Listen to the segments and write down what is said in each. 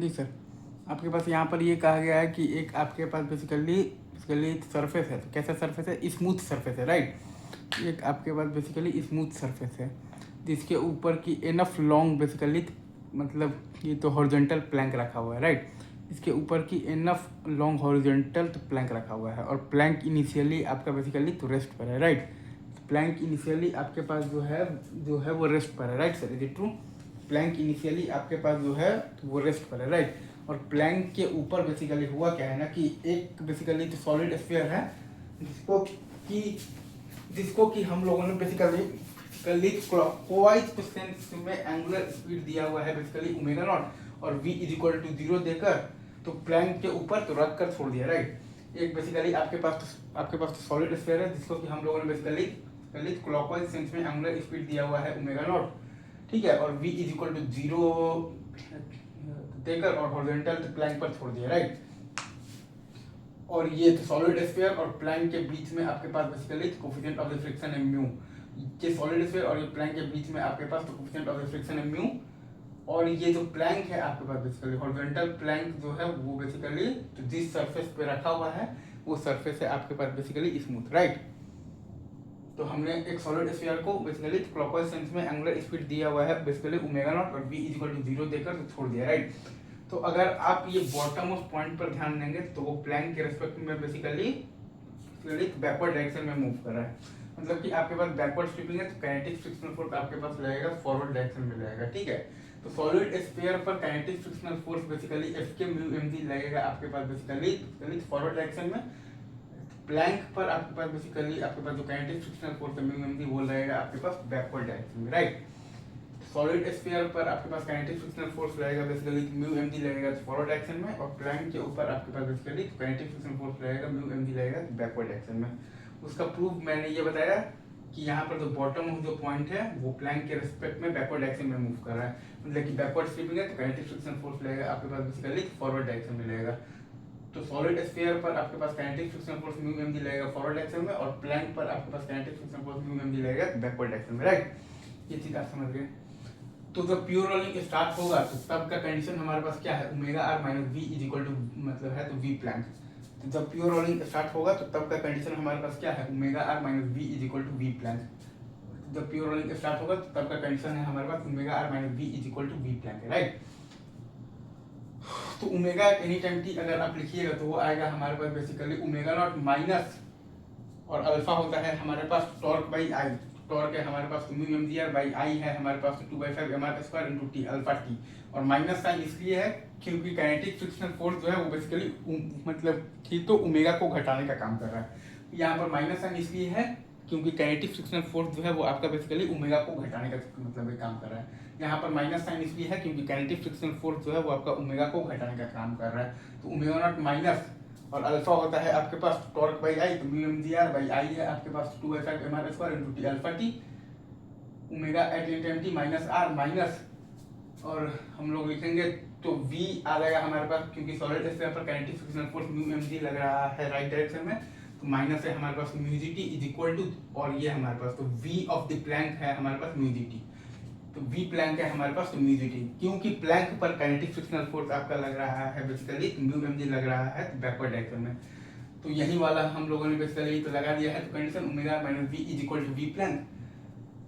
जी sir, आपके पास यहाँ पर ये कहा गया है कि एक आपके पास बेसिकली बेसिकली सरफेस है। तो कैसा सरफेस है? स्मूथ सरफेस है, राइट। एक आपके पास बेसिकली स्मूथ सरफेस है जिसके ऊपर की इनफ लॉन्ग बेसिकली मतलब ये तो हॉरिजॉन्टल प्लैंक रखा हुआ है, राइट। इसके ऊपर की इनफ लॉन्ग हॉरिजॉन्टल तो प्लैंक रखा हुआ है और प्लैंक इनिशियली आपका बेसिकली तो रेस्ट पर है, राइट। प्लैंक इनिशियली आपके पास जो है वो रेस्ट पर है, right sir, is it true? Plank initially आपके पास जो है तो वो रेस्ट पर है, राइट। और प्लैंक के ऊपर बेसिकली हुआ क्या है ना कि एक बेसिकली तो सॉलिड स्फीयर है कि जिसको कि हम लोगों ने बेसिकली क्लॉकवाइज सेंस में एंगुलर स्पीड दिया हुआ है बेसिकली ओमेगा नॉट और v इज इक्वल टू 0 देकर तो प्लैंक के ऊपर तो रख कर छोड़ दिया, राइट। एक बेसिकली आपके पास सॉलिड स्फीयर है जिसको कि हम लोगों ने बेसिकली क्लॉकवाइज सेंस में एंगुलर स्पीड दिया हुआ है ओमेगा नॉट, ठीक है, और v इज इक्वल टू 0 देकर और हॉरिजॉन्टल प्लैंक पर छोड़ दिया, राइट। और ये तो सॉलिड स्फीयर और प्लैंक के बीच में आपके पास basically coefficient of the friction है म्यू। ये सॉलिड स्फीयर और ये प्लैंक के बीच में आपके पास तो कोफिशिएंट ऑफ द फ्रिक्शन है म्यू। और ये जो प्लैंक है आपके पास बेसिकली हॉरिजॉन्टल प्लैंक जो है वो बेसिकली तो जिस सरफेस पे रखा हुआ है वो सरफेस है आपके पास बेसिकली स्मूथ, राइट। तो हमने एक सॉलिड स्फीयर को बेसिकली क्लॉकवाइज सेंस में एंगुलर स्पीड दिया हुआ है बेसिकली ओमेगा नॉट और v इज इक्वल टू 0 देकर तो छोड़ दिया, राइट। तो अगर आप ये बॉटम ऑफ पॉइंट पर ध्यान देंगे तो वो प्लैंक के रेस्पेक्ट में बेसिकली बैकवर्ड डायरेक्शन में मूव कर रहा है। मतलब कि आपके पास बैकवर्ड स्वीपिंग है तो काइनेटिक फ्रिक्शनल फोर्स आपके पास लगेगा फॉरवर्ड डायरेक्शन में लगेगा, ठीक है। तो सॉलिड स्फीयर पर kinetic frictional force basically F के म्यू एम जी लगेगा आपके पास बेसिकली फॉरवर्ड डायरेक्शन में। प्लैंक पर आपके पास बेसिकली आपके पास जो काइनेटिक फ्रिक्शनल फोर्स है म्यू एम जी वो लगेगा आपके पास बैकवर्ड डायरेक्शन में, राइट। सॉलिड स्फीयर पर आपके पास काइनेटिक फ्रिक्शनल फोर्स लगेगा बेसिकली म्यू एम जी लगेगा फॉरवर्ड डायरेक्शन में और प्लैंक के ऊपर आपके पास बेसिकली काइनेटिक फ्रिक्शनल फोर्स लगेगा म्यू एम जी लगेगा बैकवर्ड डायरेक्शन में। उसका प्रूफ मैंने ये बताया कि यहाँ पर जो बॉटम ऑफ जो पॉइंट है वो प्लैंक के रिस्पेक्ट में बैकवर्ड डायरेक्शन में मूव कर रहा है। मतलब कि बैकवर्ड स्वीपिंग है तो काइनेटिक फ्रिक्शनल फोर्स लगेगा आपके पास बेसिकली फॉरवर्ड डायरेक्शन में लगेगा। तो सॉलिड स्फीयर पर आपके पास kinetic frictional force mu M g लगेगा फॉरवर्ड डायरेक्शन में और प्लैंक पर आपके पास kinetic frictional force mu M g लगेगा बैकवर्ड डायरेक्शन में, राइट। ये चीज आप समझ गए। तो जब प्योर रोलिंग स्टार्ट होगा तो तब का कंडीशन हमारे पास क्या है? Omega are minus we is equal to मतलब है तो वी प्लैंक। तो जब प्योर रोलिंग स्टार्ट होगा तो तब का कंडीशन हमारे पास क्या है? Omega are minus we is equal to we plank. जब प्योर रोलिंग स्टार्ट होगा तो तब का कंडीशन है हमारे पास omega are minus we is equal to we plank है, राइट। तो ओमेगा एनी टाइम टी अगर आप लिखिएगा तो वो आएगा हमारे पास बेसिकली ओमेगा नॉट माइनस और अल्फा होता है हमारे पास टॉर्क बाई आई। टॉर्क है हमारे पास mu M G R by I है हमारे पास 2/5 M R square into T alpha T. और माइनस साइन इसलिए है क्योंकि काइनेटिक फ्रिक्शनल फोर्स जो है वो बेसिकली मतलब ठीक तो ओमेगा को घटाने का काम कर रहा है। यहाँ पर माइनस साइन इसलिए है क्योंकि काइनेटिक फ्रिक्शनल फोर्स जो है वो आपका बेसिकली ओमेगा को घटाने का मतलब एक काम कर रहा है। यहाँ पर माइनस साइन इसलिए है क्योंकि काइनेटिक फ्रिक्शनल फोर्स जो है वो आपका ओमेगा को घटाने का काम कर रहा है। तो ओमेगा नॉट माइनस और अल्फा होता है आपके पास टॉर्क बाई आई तो mu M G R by I है आपके पास 2/5 M R square into T alpha T. Omega at an time T minus R minus और हम लोग लिखेंगे तो v आ जाएगा हमारे पास क्योंकि सॉलिड स्फीयर पर kinetic frictional force mu M G लग रहा है राइट डायरेक्शन में तो माइनस है हमारे पास mu g t is equal to और ये हमारे पास तो v ऑफ द प्लैंक है हमारे पास म्यू जी टी। तो v प्लैंक है हमारे पास तो म्यू जी टी क्योंकि प्लैंक पर काइनेटिक फ्रिक्शनल फोर्स आपका लग रहा है बेसिकली म्यू एम जी लग रहा है बैकवर्ड डायरेक्शन में। तो यही वाला हम लोगों ने बेसिकली तो लगा दिया है। तो condition omega minus we is equal to we plank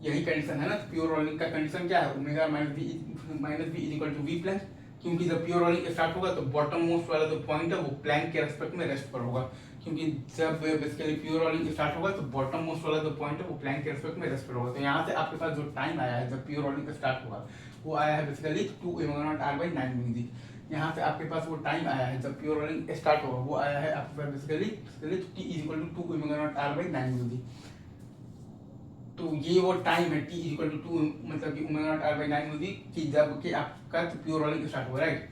यही कंडीशन है ना। तो प्योर रोलिंग का कंडीशन क्या है? Omega minus we is equal to we plank क्योंकि जब प्योर रोलिंग स्टार्ट होगा तो बॉटम मोस्ट वाला जो पॉइंट है वो प्लैंक के रेस्पेक्ट में रेस्ट पर होगा क्योंकि जब बेसिकली प्योर रोलिंग स्टार्ट होगा तो बॉटम मोस्ट वाला जो पॉइंट है वो प्लैंक के रेस्पेक्ट में रेस्ट पर होगा। तो यहाँ से आपके पास जो टाइम आया है जब प्योर रोलिंग स्टार्ट होगा वो आया है basically 2 omega naught r by 9 mu g. यहाँ से आपके पास वो टाइम आया है जब प्योर रोलिंग स्टार्ट होगा वो आया है आपके पास basically t is equal to 2 omega naught r by 9 mu g. तो ये वो टाइम है टी इक्वल टू 2 मतलब कि omega naught r by 9 mu g कि जब कि आपका तो प्योर रोलिंग स्टार्ट होगा, राइट।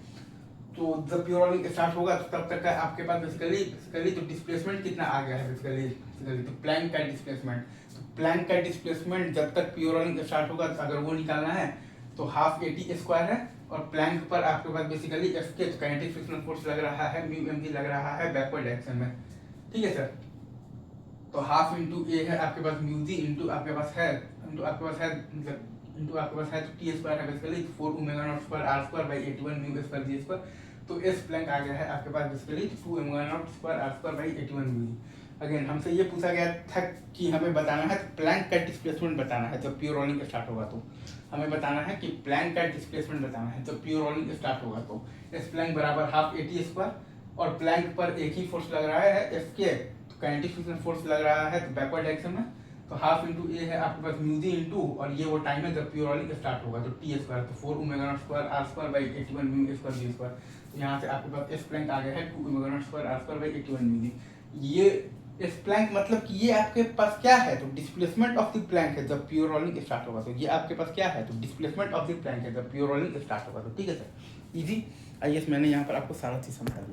तो जब प्योर रोलिंग स्टार्ट होगा तो तब तक का आपके पास बेसिकली तो डिस्प्लेसमेंट कितना आ गया है बेसिकली तो प्लैंक का डिस्प्लेसमेंट। तो प्लैंक का डिस्प्लेसमेंट जब तक प्योर रोलिंग स्टार्ट होगा तो अगर वो निकालना है तो हाफ ए टी स्क्वायर है और प्लैंक पर आपके पास बेसिकली एफ के काइनेटिक फ्रिक्शनल फोर्स लग रहा है म्यू एम जी लग रहा है बैकवर्ड डायरेक्शन में, ठीक है सर। तो हाफ इंटू ए है आपके पास म्यू जी इंटू आपके पास है मतलब इंटू आपके पास है तो टी स्क्वायर है basically 4 omega not square are square by 81 mu square ji square. तो एस प्लैंक आ गया है आपके पास basically 2 omega not square are square by 81 mu g. Again हमसे ये पूछा गया था कि हमें बताना है प्लैंक का डिस्प्लेसमेंट बताना है जब प्योर रोलिंग स्टार्ट होगा। तो हमें बताना है कि प्लैंक का डिस्प्लेसमेंट बताना है जब प्योर रोलिंग स्टार्ट होगा। तो एस प्लैंक बराबर हाफ ए टी स्क्वायर और प्लैंक पर एक ही फोर्स लग रहा है एफ के, तो काइनेटिक फ्रिक्शन फोर्स लग रहा है तो बैकवर्ड डायरेक्शन में, तो हाफ इंटू ए है आपके पास म्यू जी इंटू, और ये वो टाइम है जब प्योर रोलिंग स्टार्ट होगा तो टी स्क्वायर, तो 4 omega not square are square by 81 mu square ji square. तो यहाँ से आपके पास एस प्लैंक आ गया है 2 omega not square are square by 81 mu g. ये एस प्लैंक मतलब कि ये आपके पास क्या है, तो डिस्प्लेसमेंट ऑफ द प्लैंक है जब प्योर रोलिंग स्टार्ट होगा। तो ये आपके पास क्या है, तो डिस्प्लेसमेंट ऑफ द प्लैंक है जब प्योर रोलिंग स्टार्ट होगा। तो ठीक है सर, इजी। आई गेस मैंने यहाँ पर आपको सारा चीज़ समझा दिया।